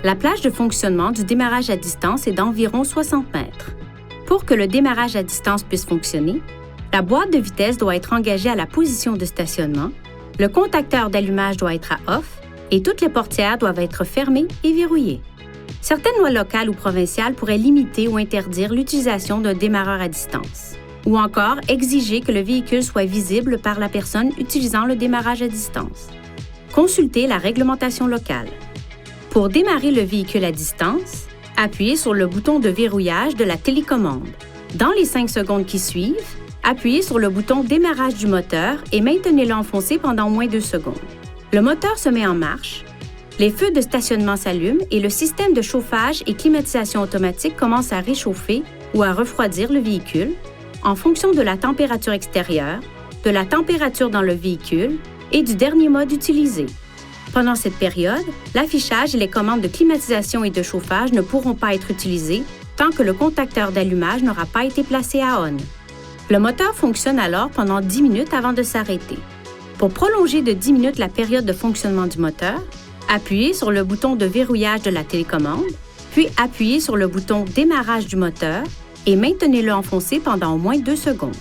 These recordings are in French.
La plage de fonctionnement du démarrage à distance est d'environ 60 mètres. Pour que le démarrage à distance puisse fonctionner, la boîte de vitesse doit être engagée à la position de stationnement, le contacteur d'allumage doit être à off et toutes les portières doivent être fermées et verrouillées. Certaines lois locales ou provinciales pourraient limiter ou interdire l'utilisation d'un démarreur à distance, ou encore exiger que le véhicule soit visible par la personne utilisant le démarrage à distance. Consultez la réglementation locale. Pour démarrer le véhicule à distance, appuyez sur le bouton de verrouillage de la télécommande. Dans les 5 secondes qui suivent, appuyez sur le bouton démarrage du moteur et maintenez-le enfoncé pendant au moins 2 secondes. Le moteur se met en marche, les feux de stationnement s'allument et le système de chauffage et climatisation automatique commence à réchauffer ou à refroidir le véhicule en fonction de la température extérieure, de la température dans le véhicule et du dernier mode utilisé. Pendant cette période, l'affichage et les commandes de climatisation et de chauffage ne pourront pas être utilisés tant que le contacteur d'allumage n'aura pas été placé à on. Le moteur fonctionne alors pendant 10 minutes avant de s'arrêter. Pour prolonger de 10 minutes la période de fonctionnement du moteur, appuyez sur le bouton de verrouillage de la télécommande, puis appuyez sur le bouton démarrage du moteur et maintenez-le enfoncé pendant au moins 2 secondes.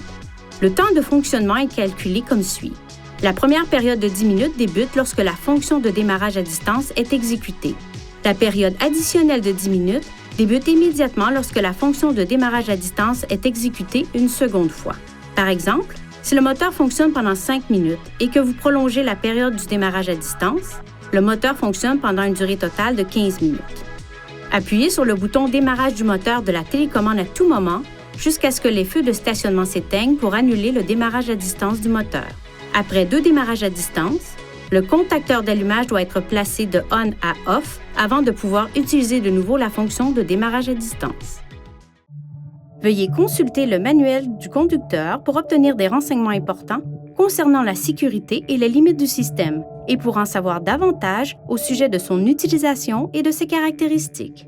Le temps de fonctionnement est calculé comme suit. La première période de 10 minutes débute lorsque la fonction de démarrage à distance est exécutée. La période additionnelle de 10 minutes débute immédiatement lorsque la fonction de démarrage à distance est exécutée une seconde fois. Par exemple, si le moteur fonctionne pendant 5 minutes et que vous prolongez la période du démarrage à distance, le moteur fonctionne pendant une durée totale de 15 minutes. Appuyez sur le bouton démarrage du moteur de la télécommande à tout moment jusqu'à ce que les feux de stationnement s'éteignent pour annuler le démarrage à distance du moteur. Après 2 démarrages à distance, le contacteur d'allumage doit être placé de on à off avant de pouvoir utiliser de nouveau la fonction de démarrage à distance. Veuillez consulter le manuel du conducteur pour obtenir des renseignements importants concernant la sécurité et les limites du système et pour en savoir davantage au sujet de son utilisation et de ses caractéristiques.